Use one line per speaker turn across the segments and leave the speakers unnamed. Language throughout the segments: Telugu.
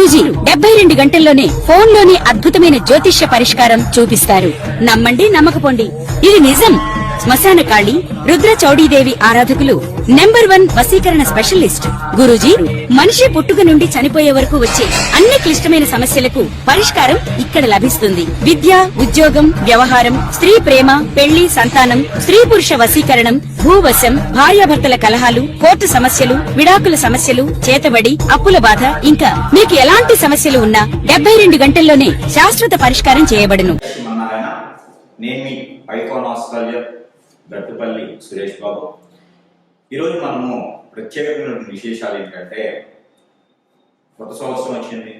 గురూజీ 72 గంటల్లోనే ఫోన్ లోని అద్భుతమైన జ్యోతిష్య పరిష్కారం చూపిస్తారు. నమ్మండి, నమ్మకపోండి, ఇది నిజం. శ్మశాన కాళి రుద్ర చౌడీదేవి ఆరాధకులు నంబర్ 1 వశీకరణ స్పెషలిస్ట్. గురూజీ మనిషి పుట్టుక నుండి చనిపోయే వరకు వచ్చే అన్ని క్లిష్టమైన సమస్యలకు పరిష్కారం ఇక్కడ లభిస్తుంది. విద్య, ఉద్యోగం, వ్యవహారం, స్త్రీ ప్రేమ, పెళ్లి, సంతానం, స్త్రీ పురుష వశీకరణం, భూవశం, భార్యాభర్తల కలహాలు, కోర్టు సమస్యలు, విడాకుల సమస్యలు, చేతబడి, అప్పుల బాధ, ఇంకా మీకు ఎలాంటి సమస్యలు ఉన్నా 72 గంటల్లోనే శాశ్వత పరిష్కారం చేయబడును.
గట్టుపల్లి సురేష్ బాబు. ఈరోజు మనము ప్రత్యేకమైన విశేషాలు ఏంటంటే, కొత్త సంవత్సరం వచ్చింది,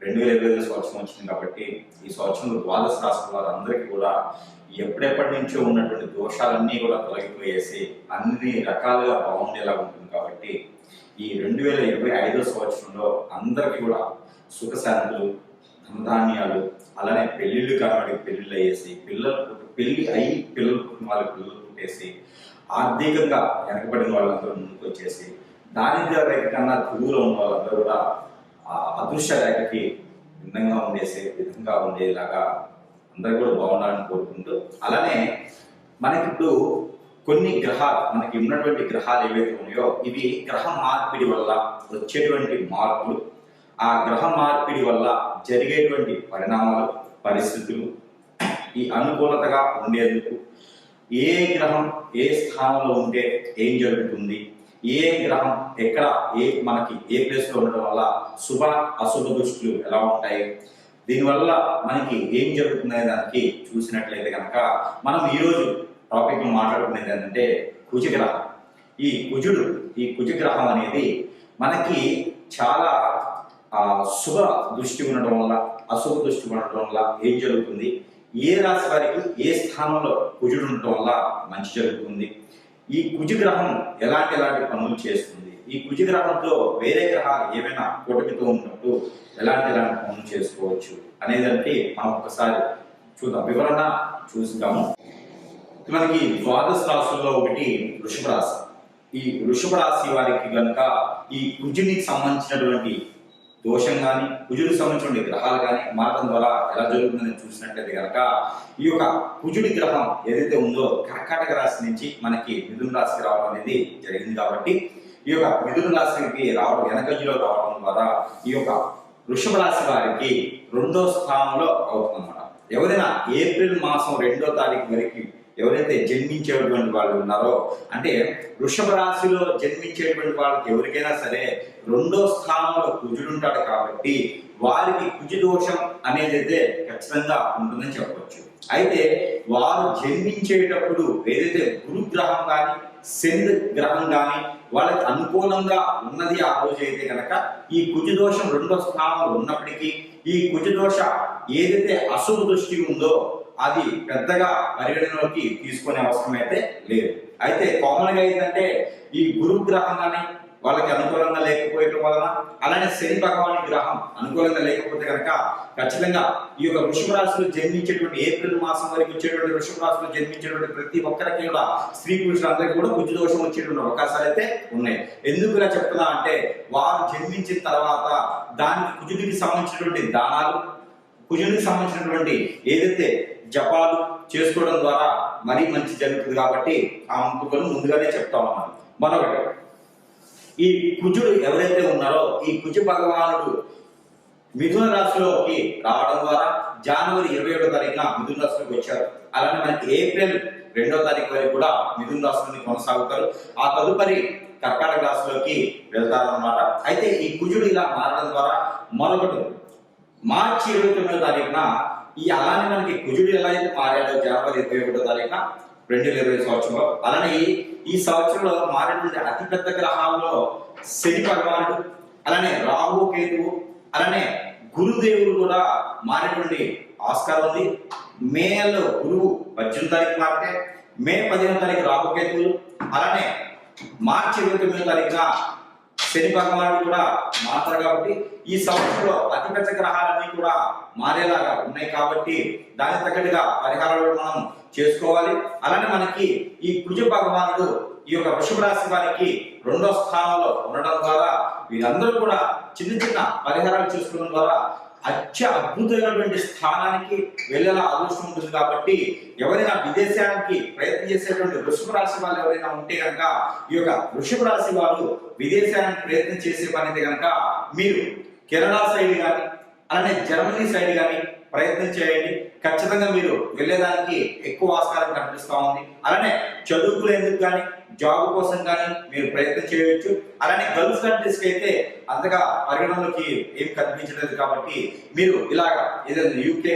2025 సంవత్సరం వచ్చింది కాబట్టి ఈ సంవత్సరంలో ద్వాదశ రాశి వారందరికీ కూడా ఎప్పుడెప్పటి నుంచో ఉన్నటువంటి దోషాలన్నీ కూడా తొలగిపోయేసి అన్ని రకాలుగా బాగుండేలా ఉంటుంది. కాబట్టి ఈ 2025 సంవత్సరంలో అందరికీ కూడా సుఖశాంతులు, ధనధాన్యాలు, అలానే పెళ్లిళ్ళు కాని పెళ్లిళ్ళు అయ్యేసి, పెళ్లి అయ్యి పిల్లలు పుట్టిన వాళ్ళకి పిల్లలు పుట్టేసి, ఆర్థికంగా వెనకబడిన వాళ్ళందరూ ముందుకు వచ్చేసి, దారిద్ర్య రేఖ కన్నా దిగువలో ఉన్న వాళ్ళందరూ కూడా అదృశ్య రేఖకి భిన్నంగా విధంగా ఉండేలాగా అందరూ కూడా బాగుండాలని కోరుకుంటూ, అలానే మనకి ఇప్పుడు కొన్ని గ్రహాలు, మనకి ఉన్నటువంటి గ్రహాలు ఏవైతే ఉన్నాయో ఇవి గ్రహ మార్పిడి వల్ల వచ్చేటువంటి మార్పులు, ఆ గ్రహ మార్పిడి వల్ల జరిగేటువంటి పరిణామాలు, పరిస్థితులు, ఈ అనుకూలతగా ఉండేందుకు ఏ గ్రహం ఏ స్థానంలో ఉంటే ఏం జరుగుతుంది, ఏ గ్రహం ఎక్కడ మనకి ఏ ప్లేస్ లో ఉండడం వల్ల శుభ అశుభ దృష్టిలు ఎలా ఉంటాయి, దీనివల్ల మనకి ఏం జరుగుతుంది దానికి చూసినట్లయితే కనుక మనం ఈరోజు టాపిక్ లో మాట్లాడుకునేది ఏంటంటే కుజగ్రహం. ఈ కుజగ్రహం అనేది మనకి చాలా శుభ దృష్టి ఉండడం వల్ల అశుభ దృష్టి ఉండడం వల్ల ఏం జరుగుతుంది, ఏ రాశి వారికి ఏ స్థానంలో కుజుడు ఉండటం వల్ల మంచి జరుగుతుంది, ఈ కుజగ్రహం ఎలాంటి పనులు చేస్తుంది, ఈ కుజగ్రహంతో వేరే గ్రహాలు ఏమైనా కూటమితో ఉన్నట్టు ఎలాంటి పనులు చేసుకోవచ్చు అనేదానికి మనం ఒకసారి చూద్దాం, వివరణ చూద్దాము. మనకి ద్వాదశ రాశుల్లో ఒకటి వృషభ రాశి. ఈ వృషభ రాశి వారికి కనుక ఈ కుజునికి సంబంధించినటువంటి దోషం కానీ, కుజుడికి సంబంధించిన గ్రహాలు కానీ మారడం ద్వారా ఎలా జరుగుతుందని చూసినట్లయితే కనుక, ఈ యొక్క కుజుడి గ్రహం ఏదైతే ఉందో కర్కాటక రాశి నుంచి మనకి మిథున రాశికి రావడం అనేది జరిగింది. కాబట్టి ఈ యొక్క మిథున రాశికి రావడం, వెనకంజలో రావడం ద్వారా ఈ యొక్క వృషభ రాశి వారికి 2వ స్థానంలో అవుతుందన్నమాట. ఎవరైనా ఏప్రిల్ మాసం 2వ తారీఖు వరకు ఎవరైతే జన్మించేటువంటి వాళ్ళు ఉన్నారో, అంటే వృషభ రాశిలో జన్మించేటువంటి వాళ్ళకి ఎవరికైనా సరే 2వ స్థానంలో కుజుడు ఉంటాడు. కాబట్టి వారికి కుజ దోషం అనేది అయితే ఖచ్చితంగా ఉంటుందని చెప్పవచ్చు. అయితే వారు జన్మించేటప్పుడు ఏదైతే గురుగ్రహం కానీ శని గ్రహం కానీ వాళ్ళకి అనుకూలంగా ఉన్నది ఆ రోజు అయితే కనుక ఈ కుజ దోషం 2వ స్థానంలో ఉన్నప్పటికీ ఈ కుజ దోష ఏదైతే అశుభ దృష్టి ఉందో అది పెద్దగా పరిగణలోకి తీసుకునే అవసరం అయితే లేదు. అయితే కామన్ గా ఏంటంటే ఈ గురు గ్రహం కానీ వాళ్ళకి అనుకూలంగా లేకపోయడం వలన, అలానే శని భగవాని గ్రహం అనుకూలంగా లేకపోతే కనుక ఖచ్చితంగా ఈ యొక్క వృషభ రాశిలో జన్మించేటువంటి ఏప్రిల్ మాసం వరకు వచ్చేటువంటి వృషభ రాశిలో జన్మించేటువంటి ప్రతి ఒక్కరికి కూడా స్త్రీ పురుషులందరికీ కూడా కుజ దోషం వచ్చేటువంటి అవకాశాలు అయితే ఉన్నాయి. ఎందుకు ఇలా చెప్తున్నా అంటే, వారు జన్మించిన తర్వాత దానికి కుజుడికి సంబంధించినటువంటి దానాలు, కుజుడికి సంబంధించినటువంటి ఏదైతే జపాలు చేసుకోవడం ద్వారా మరీ మంచి జరుగుతుంది. కాబట్టి ఆ అంకులను ముందుగానే చెప్తాం అన్నమాట. మరొకటి, ఈ కుజుడు ఎవరైతే ఉన్నారో ఈ కుజ భగవానుడు మిథున రాశిలోకి రావడం ద్వారా జనవరి 27వ తారీఖున మిథున రాశిలోకి వచ్చారు. అలానే మనకి ఏప్రిల్ 2వ తారీఖు వరకు కూడా మిథున రాశిలోని కొనసాగుతారు. ఆ తదుపరి కర్కాటక రాశిలోకి వెళ్తారన్నమాట. అయితే ఈ కుజుడు ఇలా మారడం ద్వారా మరొకటి, మార్చి 29వ తారీఖున అలానే మనకి కుజుడు ఎలా అయితే మారాడో జనవరి 21వ తారీఖున 2020 సంవత్సరంలో, అలానే ఈ సంవత్సరంలో మారేటువంటి అతిపెద్ద గ్రహాల్లో శని భగవానుడు, అలానే రాహు కేతువు, అలానే గురుదేవుడు కూడా మారేటువంటి ఆస్కారం ఉంది. మేలో గురువు 18వ తారీఖు మారితే, మే 15వ తారీఖు రాహు కేతువులు, అలానే మార్చి 29వ తారీఖున శని భగవానుడు కూడా మారుతారు. కాబట్టి ఈ సంవత్సరంలో అతి అతిపెద్ద గ్రహాలన్నీ కూడా మారేలాగా ఉన్నాయి కాబట్టి దానికి తగ్గట్టుగా పరిహారాలు మనం చేసుకోవాలి. అలానే మనకి ఈ కుజ భగవానుడు ఈ యొక్క వృషభ రాశి వారికి 2వ స్థానంలో ఉండడం ద్వారా వీరందరూ కూడా చిన్న చిన్న పరిహారాలు చేసుకోవడం ద్వారా అద్భుతమైనటువంటి స్థానానికి వెళ్ళేలా అదృష్టం ఉంటుంది. కాబట్టి ఎవరైనా విదేశానికి ప్రయత్నం చేసేటువంటి వృషభ రాశి వాళ్ళు ఎవరైనా ఉంటే కనుక ఈ యొక్క వృషభ రాశి వారు విదేశానికి ప్రయత్నం చేసే పని అయితే కనుక మీరు కెనడా సైడ్ కానీ అలానే జర్మనీ సైడ్ కానీ ప్రయత్నం చేయండి. ఖచ్చితంగా మీరు వెళ్ళేదానికి ఎక్కువ ఆస్కారం కనిపిస్తా ఉంది. అలానే చదువుకునేందుకు కానీ జాబ్ కోసం కానీ మీరు ప్రయత్నం చేయవచ్చు. అలానే గల్ఫ్ కంట్రీస్కి అయితే అంతగా పరిగణలోకి ఏం కనిపించలేదు కాబట్టి మీరు ఇలాగా ఏదైనా యూకే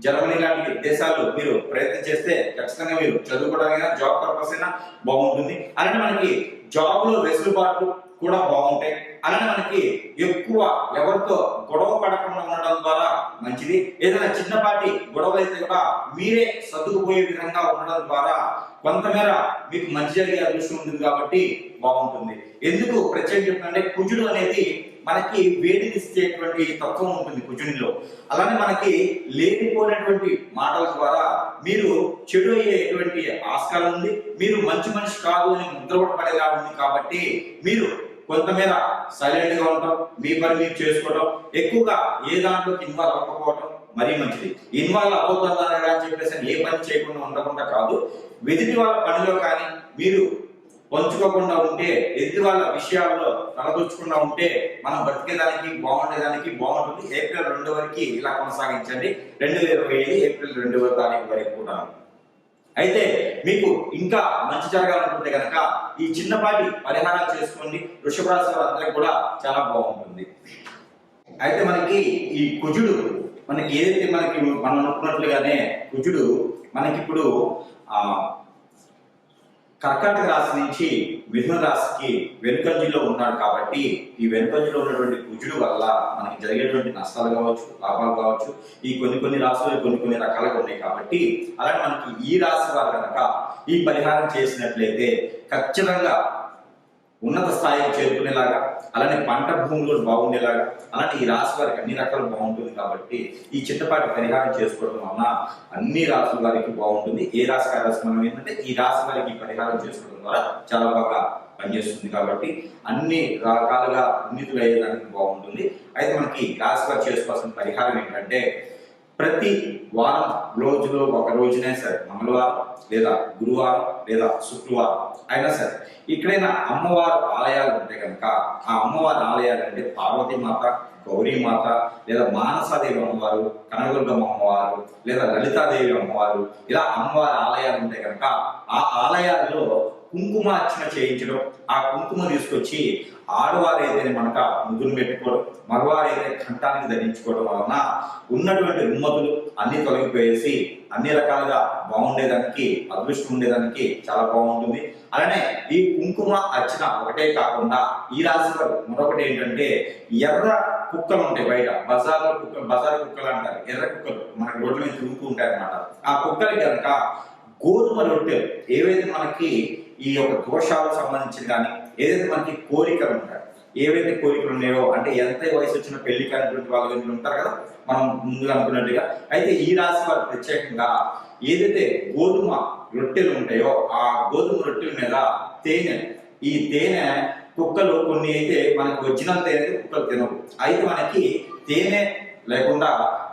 జర్మనీ లాంటి దేశాలు మీరు ప్రయత్నం చేస్తే ఖచ్చితంగా మీరు చదువుకోవడానికి జాబ్ పర్పస్ అయినా బాగుంటుంది. అలానే మనకి జాబ్ లో వెసులుబాట్లు కూడా బాగుంటాయి. అలానే మనకి ఎక్కువ ఎవరితో గొడవ పడకుండా ఉండడం ద్వారా మంచిది. ఏదైనా చిన్నపాటి గొడవ అయితే కూడా మీరే సర్దుకుపోయే విధంగా ఉండడం ద్వారా కొంతమేర మీకు మంచి జరిగే అదృష్టం ఉంటుంది కాబట్టి బాగుంటుంది. ఎందుకు ప్రత్యేకంగా చెప్తుంటే కుజుడు అనేది మనకి వేడినిచ్చేటువంటి తత్వం ఉంటుంది కుజునిలో. అలానే మనకి లేనిపోయినటువంటి మాటల ద్వారా మీరు చెడు అయ్యేటువంటి ఆస్కారం ఉంది. మీరు మంచి మనిషి కాదు అని ముద్ర పడేలా ఉంది కాబట్టి మీరు కొంతమేర సైలెంట్ గా ఉండటం, మీ పని మీరు చేసుకోవడం, ఎక్కువగా ఏ దాంట్లోకి ఇన్వాల్వ్ అవ్వకపోవడం మరీ మంచిది. ఇన్వాల్వ్ అవ్వద్దన్నారు అని చెప్పేసి ఏ పని చేయకుండా ఉండకుండా కాదు, ఎదుటి వాళ్ళ పనిలో కానీ మీరు పంచుకోకుండా ఉంటే, ఎదుటి వాళ్ళ విషయాల్లో తలదొచ్చకుండా ఉంటే మనం బ్రతికేదానికి బాగుండేదానికి బాగుంటుంది. ఏప్రిల్ 2 వరకు ఇలా కొనసాగించండి. 2025 ఏప్రిల్ 2వ తారీఖు వరకు కూడా. అయితే మీకు ఇంకా మంచి జరగాలనుకుంటే కనుక ఈ చిన్నపాటి పరిహారాలు చేసుకోండి. వృషభ రాశి వారందరికీ కూడా చాలా బాగుంటుంది. అయితే మనకి ఈ కుజుడు మనకి ఏదైతే మనం అనుకున్నట్లుగానే కుజుడు మనకి ఇప్పుడు కర్కాటక రాశి నుంచి మిథున రాశికి వెనుకంజలో ఉన్నాడు కాబట్టి ఈ వెనుకంజలో ఉన్నటువంటి కుజుడు వల్ల మనకి జరిగేటువంటి నష్టాలు కావచ్చు, లాభాలు కావచ్చు, ఈ కొన్ని రాశులు కొన్ని రకాలుగా ఉన్నాయి కాబట్టి అలాగే మనకి ఈ రాశి వారు కనుక ఈ పరిహారం చేసినట్లయితే ఖచ్చితంగా ఉన్నత స్థాయికి చేరుకునేలాగా, అలానే పంట భూములు బాగుండేలాగా, అలానే ఈ రాశి వారికి అన్ని రకాలు బాగుంటుంది. కాబట్టి ఈ చిన్నపాటి పరిహారం చేసుకోవడం వలన అన్ని రాశుల వారికి బాగుంటుంది. ఏ రాశి రాశి మనం ఏంటంటే ఈ రాశి వారికి పరిహారం చేసుకోవడం ద్వారా చాలా బాగా పనిచేస్తుంది. కాబట్టి అన్ని రకాలుగా ఉన్నతులు అయ్యేదానికి బాగుంటుంది. అయితే మనకి రాశి వారు చేసుకోవాల్సిన పరిహారం ఏంటంటే ప్రతి వారం రోజులో ఒక రోజునే సరే, మంగళవారం లేదా గురువారం లేదా శుక్రవారం అయినా సరే ఇక్కడైనా అమ్మవారు ఆలయాలు ఉంటే కనుక ఆ అమ్మవారి ఆలయాలు అంటే పార్వతీమాత, గౌరీమాత లేదా మానసాదేవి అమ్మవారు, కనకదుర్గమ్మ అమ్మవారు లేదా లలితాదేవి అమ్మవారు, ఇలా అమ్మవారి ఆలయాలు ఉంటే కనుక ఆ ఆలయాల్లో కుంకుమ అర్చన చేయించడం, ఆ కుంకుమ తీసుకొచ్చి ఆడవారు ఏదైనా మనక ముద్దును పెట్టుకోవడం, మగవారు ఏదైనా కంఠానికి ధరించుకోవడం వలన ఉన్నటువంటి రుమ్మతులు అన్ని తొలగిపోయేసి అన్ని రకాలుగా బాగుండేదానికి, అదృష్టం ఉండేదానికి చాలా బాగుంటుంది. అలానే ఈ కుంకుమ అర్చన ఒకటే కాకుండా ఈ రాశి వారు మరొకటి ఏంటంటే ఎర్ర కుక్కలు ఉంటాయి బయట బజార్ కుక్కలు అంటారు. ఎర్ర కుక్కలు మనకి రోడ్ల మీద తిరుగుతూ ఉంటాయి అన్నమాట. ఆ కుక్కలకి కనుక గోధుమ రొట్టెలు ఏవైతే మనకి ఈ యొక్క దోషాలకు సంబంధించిన కానీ ఏదైతే మనకి కోరికలు ఉంటాయి, ఏవైతే కోరికలు ఉన్నాయో అంటే ఎంత వయసు వచ్చిన పెళ్లి కానిటువంటి వాళ్ళు ఉంటారు కదా మనం ముందుగా అనుకున్నట్టుగా, అయితే ఈ రాశి వారు ప్రత్యేకంగా ఏదైతే గోధుమ రొట్టెలు ఉంటాయో ఆ గోధుమ రొట్టెల మీద తేనె, ఈ తేనె కుక్కలు కొన్ని అయితే మనకి ఒరిజినల్ తేనె కుక్కలు తినవు. అయితే మనకి తేనె లేకుండా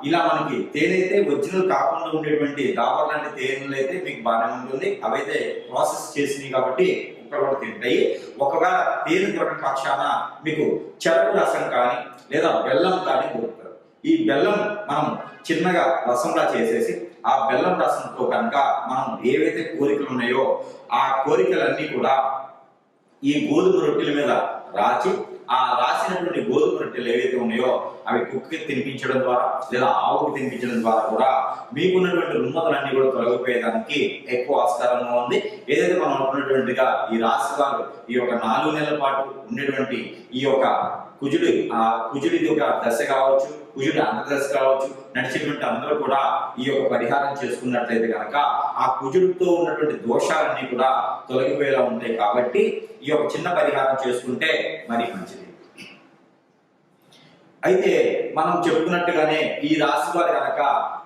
ఇలా మనకి తేనె అయితే ఒరిజినల్ కాకుండా ఉండేటువంటి డాబర్ లాంటి తేనెలు అయితే మీకు బాగానే ఉంటుంది. అవైతే ప్రాసెస్ చేసినాయి కాబట్టి కుక్కలు కూడా తింటాయి. ఒకవేళ తేనె దొరకని పక్షాన మీకు చెరకు రసం కానీ లేదా బెల్లం కానీ దొరుకుతుంది. ఈ బెల్లం మనం చిన్నగా రసంలా చేసేసి ఆ బెల్లం రసంతో కనుక మనం ఏవైతే కోరికలు ఉన్నాయో ఆ కోరికలన్నీ కూడా ఈ గోధుమ రొట్టెల మీద రాచి ఆ రాసినటువంటి గోధుమ రొట్టెలు ఏవైతే ఉన్నాయో అవి కుక్కకి తినిపించడం ద్వారా లేదా ఆవుకి తినిపించడం ద్వారా కూడా మీకున్నటువంటి రుమ్మతులన్నీ కూడా తొలగిపోయేదానికి ఎక్కువ ఆస్కారంగా ఉంది. ఏదైతే మనం అనుకున్నటువంటిగా ఈ రాశి వారు ఈ యొక్క 4 నెలల పాటు ఉండేటువంటి ఈ యొక్క కుజుడి ఒక దశ కావచ్చు, కుజుడి అంతర్దశ కావచ్చు, నడిచేటువంటి అందరూ కూడా ఈ యొక్క పరిహారం చేసుకున్నట్లయితే కనుక ఆ కుజుడితో ఉన్నటువంటి దోషాలన్నీ కూడా తొలగిపోయేలా ఉంటాయి. కాబట్టి ఈ యొక్క చిన్న పరిహారం చేసుకుంటే మరి మంచిది. అయితే మనం చెప్పుకున్నట్టుగానే ఈ రాశి వారు కనుక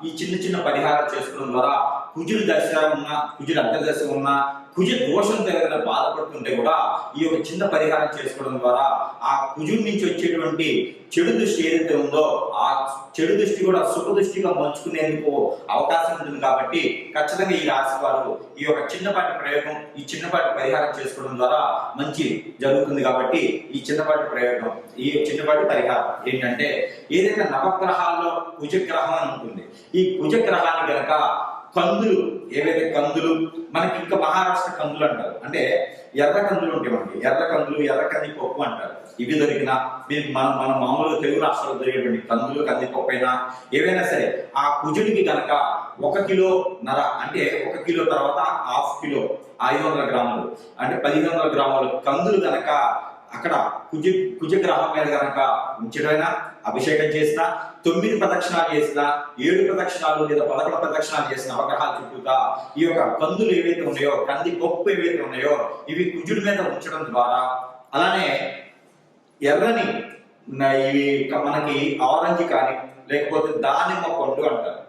ఈ చిన్న చిన్న పరిహారాలు చేసుకోవడం ద్వారా కుజుడు దశ ఉన్నా, కుజుడు అంతర్దశ ఉన్నా, కుజ దోషంతో ఏదైనా బాధపడుతుంటే కూడా ఈ యొక్క చిన్న పరిహారం చేసుకోవడం ద్వారా ఆ కుజుడి నుంచి వచ్చేటువంటి చెడు దృష్టి ఏదైతే ఉందో ఆ చెడు దృష్టి కూడా సుఖ దృష్టిగా మలుచుకునేందుకు అవకాశం ఉంటుంది. కాబట్టి ఖచ్చితంగా ఈ రాశి వారు ఈ యొక్క చిన్నపాటి ప్రయోగం, ఈ చిన్నపాటి పరిహారం చేసుకోవడం ద్వారా మంచి జరుగుతుంది. కాబట్టి ఈ చిన్నపాటి ప్రయోగం, ఈ చిన్నపాటి పరిహారం ఏంటంటే, ఏదైతే నవగ్రహాల్లో కుజగ్రహం అని ఉంటుంది, ఈ కుజగ్రహాన్ని గనక కందులు, ఏవైతే కందులు మనకి ఇంకా మహారాష్ట్ర కందులు అంటారు, అంటే ఎర్ర కందులు ఉంటాయి మనకి, ఎర్ర కందులు, ఎర్ర కందిపప్పు అంటారు. ఇవి దొరికినా మీకు మన మామూలుగా తెలుగు రాష్ట్రాల్లో దొరికేటువంటి కందులు, కందిపప్పు అయినా ఏవైనా సరే ఆ కుజుడికి గనక 1 కిలోన్నర అంటే 1 కిలో తర్వాత 1/2 కిలో 500 గ్రాములు అంటే 1500 గ్రాములు కందులు గనక అక్కడ కుజగ్రహం మీద గనక ఉంచడమైనా, అభిషేకం చేసినా, 9 ప్రదక్షిణాలు చేసినా, 7 ప్రదక్షిణాలు లేదా 11 ప్రదక్షిణాలు చేసిన నవగ్రహాల చుట్టూతా ఈ యొక్క కందులు ఏవైతే ఉన్నాయో, కందిపప్పు ఏవైతే ఉన్నాయో ఇవి కుజుడి మీద ఉంచడం ద్వారా, అలానే ఎర్రని ఇవి మనకి ఆరెంజ్ కానీ లేకపోతే దానిమ్మ పండు అంటారు,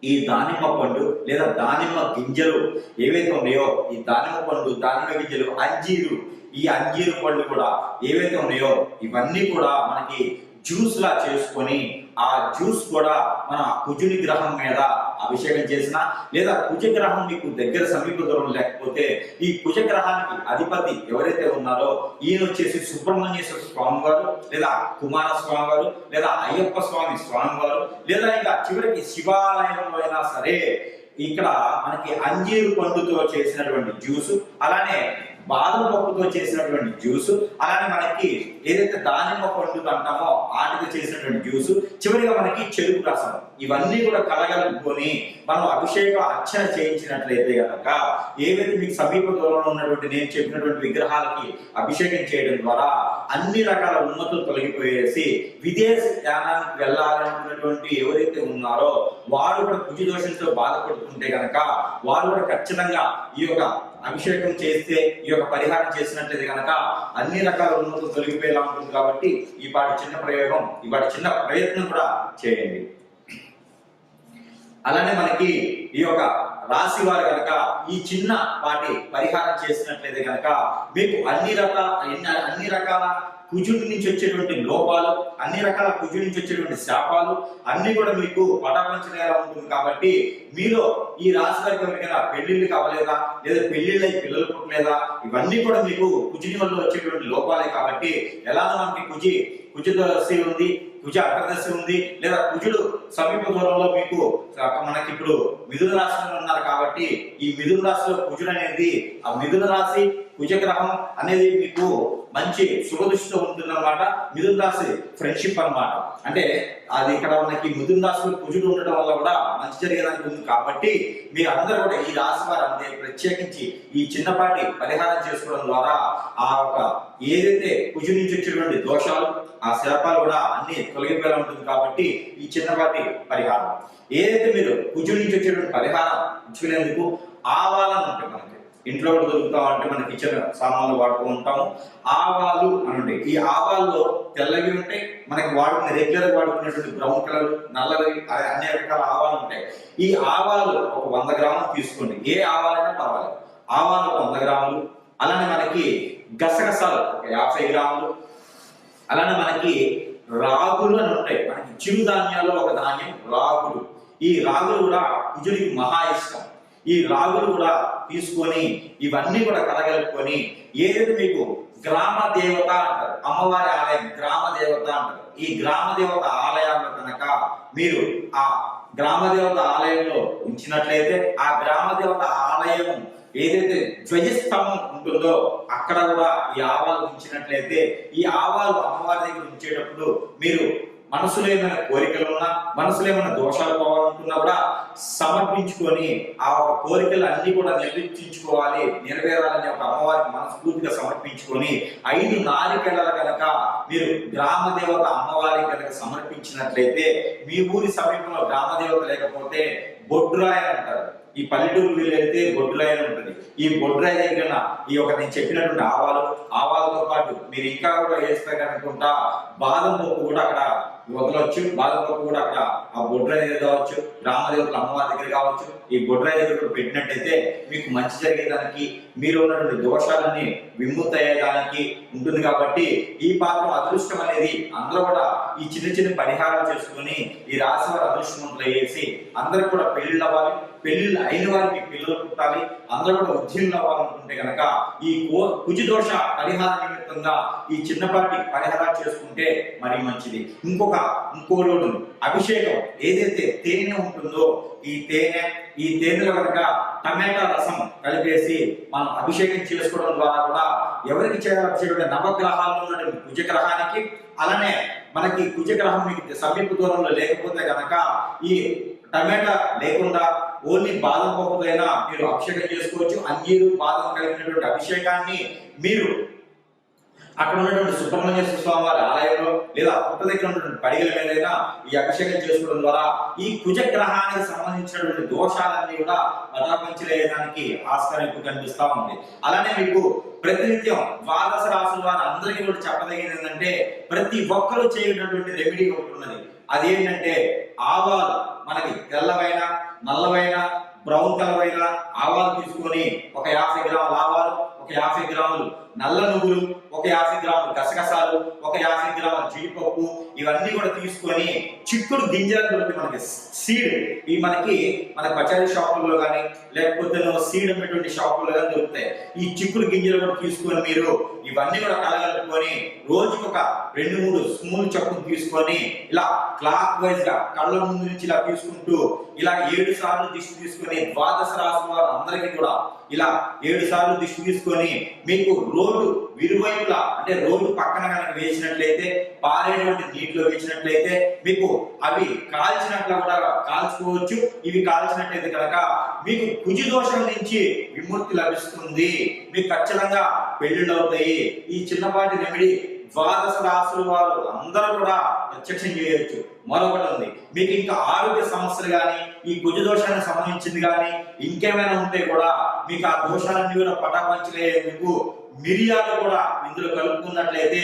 ఈ దానిమ్మ పండు లేదా దానిమ్మ గింజలు ఏవైతే ఉన్నాయో, ఈ దానిమ్మ పండు, దానిమ్మ గింజలు, అంజీరు, ఈ అంజీరు పళ్ళు కూడా ఏవైతే ఉన్నాయో ఇవన్నీ కూడా మనకి జ్యూస్ లా చేసుకొని ఆ జ్యూస్ కూడా మన కుజుని గ్రహం మీద అభిషేకం చేసిన, లేదా కుజగ్రహం మీకు దగ్గర సమీప దూరం లేకపోతే ఈ కుజగ్రహానికి అధిపతి ఎవరైతే ఉన్నారో ఈయన వచ్చేసి సుబ్రహ్మణ్యేశ్వర స్వామి వారు, లేదా కుమారస్వామి వారు, లేదా అయ్యప్ప స్వామి వారు, లేదా ఇంకా చివరికి శివాలయంలో అయినా సరే ఇక్కడ మనకి అంజీరు పండుతో చేసినటువంటి జ్యూసు, అలానే బాదం పప్పుతో చేసినటువంటి జ్యూసు, అలానే మనకి ఏదైతే దానిమ్మ పండు అంటామో వాటితో చేసినటువంటి జ్యూసు, చివరిగా మనకి చెరుకు రసం, ఇవన్నీ కూడా కలగలుపుకొని మనం అభిషేక అర్చన చేయించినట్లయితే కనుక ఏవైతే మీకు సమీప దూరంలో ఉన్నటువంటి నేను చెప్పినటువంటి విగ్రహాలకి అభిషేకం చేయడం ద్వారా అన్ని రకాల ఉన్నతులు తొలగిపోయేసి విదేశ యానానికి వెళ్ళాలనుకున్నటువంటి ఎవరైతే ఉన్నారో వారు కూడా కుజ దోషంతో బాధపడుతుంటే కనుక వారు కూడా ఖచ్చితంగా ఈ యొక్క అభిషేకం చేస్తే, ఈ యొక్క పరిహారం చేసినట్లయితే కనుక అన్ని రకాల ఉన్నతులు తొలగిపోయేలా ఉంటుంది. కాబట్టి ఈ పాటి చిన్న ప్రయోగం, ఈ పాటి చిన్న ప్రయత్నం కూడా చేయండి. అలానే మనకి ఈ యొక్క రాశి వారు కనుక ఈ చిన్న వాటి పరిహారం చేసినట్లయితే కనుక మీకు అన్ని రకాల కుజుడి నుంచి వచ్చేటువంటి లోపాలు, అన్ని రకాల కుజుడి నుంచి వచ్చేటువంటి శాపాలు అన్ని కూడా మీకు పటాపంచలేలా ఉంటుంది. కాబట్టి మీలో ఈ రాశి వారికి ఎవరికైనా పెళ్లిళ్ళు కావలేదా, లేదా పెళ్లిళ్ళై పిల్లలు పుట్టలేదా, ఇవన్నీ కూడా మీకు కుజుడి వల్ల వచ్చేటువంటి లోపాలే. కాబట్టి ఎలానో మనకి కుజ దశ ఉంది, కుజ అంతర్దశ ఉంది, లేదా కుజుడు సమీప దూరంలో మీకు మనకి ఇప్పుడు మిథున రాశిలో ఉన్నారు. కాబట్టి ఈ మిథున రాశిలో కుజుడు అనేది, ఆ మిథున రాశి కుజగ్రహం అనేది మీకు మంచి శుభదృష్టితో ఉంటుందన్నమాట. మిథున రాశి ఫ్రెండ్షిప్ అన్నమాట. అంటే అది ఇక్కడ మనకి మిథున రాశిలో కుజుడు ఉండడం వల్ల కూడా మంచి జరిగేదానికి ఉంది. కాబట్టి మీరు అందరూ కూడా ఈ రాశి వారు అంతే ప్రత్యేకించి ఈ చిన్నపాటి పరిహారం చేసుకోవడం ద్వారా ఆ ఒక ఏదైతే కుజుడి నుంచి వచ్చేటువంటి దోషాలు, ఆ శాపాలు కూడా అన్ని తొలగిపోయేలా ఉంటుంది. కాబట్టి ఈ చిన్నపాటి పరిహారం ఏదైతే మీరు కుజుడి నుంచి వచ్చేటువంటి పరిహారం ఇచ్చుకునేందుకు ఆవాలను ఉంటాయి, మనకి ఇంట్లో కూడా దొరుకుతా ఉంటే మన కిచెన్ సామాన్లు వాడుతూ ఉంటాము. ఆవాలు అని ఉంటాయి. ఈ ఆవాల్లో తెల్లవి ఉంటాయి, మనకి వాడుకునే రెగ్యులర్ వాడుకునేటువంటి బ్రౌన్ కలర్, నల్లవి, అన్ని రకాల ఆవాలు ఉంటాయి. ఈ ఆవాలు ఒక 100 గ్రాములు తీసుకోండి. ఏ ఆవాలైనా పర్వాలేదు. ఆవాలు 100 గ్రాములు, అలానే మనకి గసగసాలు ఒక 50 గ్రాములు, అలానే మనకి రాగులు అని ఉంటాయి. మనకి చిరుధాన్యాల్లో ఒక ధాన్యం రాగులు. ఈ రాగులు కూడా కుజుడికి మహా ఇష్టం. ఈ రాగులు కూడా తీసుకొని ఇవన్నీ కూడా కలగలుపుకొని ఏదైతే మీకు గ్రామ దేవత అంటారు, అమ్మవారి ఆలయం గ్రామ దేవత అంటారు. ఈ గ్రామ దేవత ఆలయాల్లో కనుక మీరు ఆ గ్రామ దేవత ఆలయంలో ఉంచినట్లయితే ఆ గ్రామ దేవత ఆలయం ఏదైతే ధ్వజస్తంభం ఉంటుందో అక్కడ కూడా ఈ ఆవాలు ఉంచినట్లయితే ఈ ఆవాలు అమ్మవారి దగ్గర ఉంచేటప్పుడు మీరు మనసులో ఏమైనా కోరికలు ఉన్నా, మనసులో ఏమైనా దోషాలు పోవాలనుకున్నా కూడా సమర్పించుకొని ఆ ఒక కోరికలు అన్ని కూడా నెరవేరాలని ఒక అమ్మవారికి మనస్ఫూర్తిగా సమర్పించుకొని 5 నారికేళలు కనుక మీరు గ్రామ దేవత అమ్మవారికి కనుక సమర్పించినట్లయితే మీ ఊరి సమీపంలో గ్రామ దేవత లేకపోతే బొడ్రాయి అంటారు. ఈ పల్లెటూరు వెళ్తే బొడ్రాయి అని ఉంటుంది. ఈ బొడ్రాయి దగ్గర ఈ ఒక నేను చెప్పినటువంటి ఆవాలతో పాటు మీరు ఇంకా కూడా వేస్తారనుకుంటా బాదం పప్పు కూడా అక్కడ వదలవచ్చు. బాదం పప్పు కూడా అక్కడ ఆ బొడ్రాయి దగ్గర కావచ్చు, రామదేవతల అమ్మవారి దగ్గర కావచ్చు, ఈ బొడ్రాయి దగ్గర కూడా పెట్టినట్టయితే మీకు మంచి జరిగేదానికి, మీరు ఉన్నటువంటి దోషాలన్నీ విముక్తి అయ్యేదానికి ఉంటుంది. కాబట్టి ఈ పాత్ర అదృష్టం అనేది అందరూ కూడా ఈ చిన్న చిన్న పరిహారాలు చేసుకుని ఈ రాశి వారి అదృష్టవంతులు అయ్యేసి అందరూ కూడా పెళ్లిళ్ళు అవ్వాలి, పెళ్లిళ్ళు అయిన వారికి పిల్లలు పుట్టాలి, అందరూ కూడా ఉద్యోగులు అవ్వాలనుకుంటే కనుక ఈ కుజి దోష పరిహార నిమిత్తంగా ఈ చిన్నపాటి పరిహారాలు చేసుకుంటే మరీ మంచిది. ఇంకో రోజు అభిషేకం ఏదైతే తేనె ఉంటుందో ఈ తేనెలో కనుక టమాటా రసం కలిపేసి మనం అభిషేకం చేసుకోవడం ద్వారా కూడా ఎవరికి చేయాలి అభిషేకం నవగ్రహాల్లో ఉన్నటువంటి కుజగ్రహానికి, అలానే మనకి కుజగ్రహం మీకు సమీప దూరంలో లేకపోతే కనుక ఈ టమాటా లేకుండా ఓన్లీ బాదం పప్పుదైనా మీరు అభిషేకం చేసుకోవచ్చు. అంజీరు బాదం కలిగినటువంటి అభిషేకాన్ని మీరు అక్కడ ఉన్నటువంటి సుబ్రహ్మణ్యేశ్వర స్వామి వారి ఆలయంలో లేదా పుట్ట దగ్గర ఉన్నటువంటి పడిగల మీదైనా ఈ అభిషేకం చేసుకోవడం ద్వారా ఈ కుజగ్రహానికి సంబంధించినటువంటి దోషాలన్నీ కూడా పటాపంచలేయడానికి ఆస్కారం ఎక్కువ కనిపిస్తా ఉంది. అలానే మీకు ప్రతినిత్యం ద్వాదశ రాసుల వారు అందరికీ కూడా చెప్పదగినది ఏంటంటే ప్రతి ఒక్కరూ చేయనటువంటి రెమెడీ ఒకటి ఉన్నది. అదేంటంటే ఆవాలు, మనకి తెల్లవైన నల్లవైన బ్రౌన్ కలర్ అయిన ఆవాలు తీసుకొని ఒక 50 గ్రాముల ఆవాలు, ఒక 50 గ్రాములు నల్ల నువ్వులు, ఒక 50 గ్రాములు గసగసాలు, ఒక 50 గ్రాముల జీడిపప్పు, ఇవన్నీ కూడా తీసుకొని చిక్కుడు గింజలు దొరికి మనకి సీడ్, ఈ మన పచారీ షాపుల్లో కానీ లేకపోతే సీడ్ అమ్మేటువంటి షాపుల్లో కానీ దొరుకుతాయి. ఈ చిక్కుడు గింజలు కూడా తీసుకొని మీరు ఇవన్నీ కూడా కలగలుపుకొని రోజుకి ఒక 2-3 స్పూన్లు చప్పును తీసుకొని ఇలా క్లాక్ వైజ్ గా కళ్ళ ముందు నుంచి ఇలా తీసుకుంటూ ఇలా 7 సార్లు దిష్టి తీసుకొని ద్వాదశ రాశి వారు అందరికీ కూడా ఇలా 7 సార్లు దిష్టి తీసుకొని మీకు రోడ్డు విరువైపులా అంటే రోడ్డు పక్కన కనుక వేసినట్లయితే, పారేటువంటి నీటిలో వేసినట్లయితే మీకు అవి కాల్చినట్లు కూడా కాల్చుకోవచ్చు. ఇవి కాల్చినట్లయితే కనుక మీకు కుజి దోషం నుంచి విముక్తి లభిస్తుంది. మీకు ఖచ్చితంగా పెళ్లిళ్ళు అవుతాయి. ఈ చిన్నపాటి రెమెడీ ద్వాదశ రాశుల వారు అందరూ కూడా ప్రత్యక్షం చేయవచ్చు. మరొకటి ఉంది, మీకు ఇంకా ఆరోగ్య సమస్యలు కానీ ఈ కుజ దోషానికి సంబంధించింది కానీ ఇంకేమైనా ఉంటే కూడా మీకు ఆ దోషాలన్నీ కూడా పటాపంచలేందుకు మిరియాలు కూడా ఇందులో కలుపుకున్నట్లయితే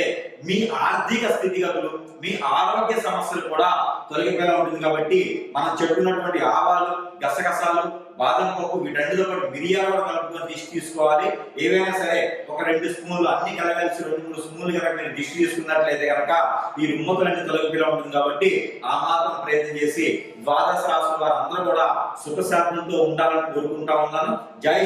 మీ ఆర్థిక స్థితిగతులు, మీ ఆరోగ్య సమస్యలు కూడా తొలగిపోయేలా ఉంటుంది. కాబట్టి మనం చెప్పుకున్నటువంటి ఆవాలు, గసగసాలు, బాదం పప్పు వీటన్నిటితో పాటు మిరియాలు కూడా కలుపుకొని దిష్టి తీసుకోవాలి. ఏవైనా సరే ఒక 2 స్పూన్లు అన్ని కలగలిసి 2-3 స్పూన్లు కనుక మీరు దిష్టి తీసుకున్నట్లయితే కనుక ఈ రుమ్మతులన్నీ తొలగిపోయేలా ఉంటుంది. కాబట్టి ఆ మాత్రం ప్రయత్నం చేసి ద్వాదశ రాశుల వారు అందరూ కూడా సుఖశాంతులతో ఉండాలని కోరుకుంటా ఉన్నాను. జై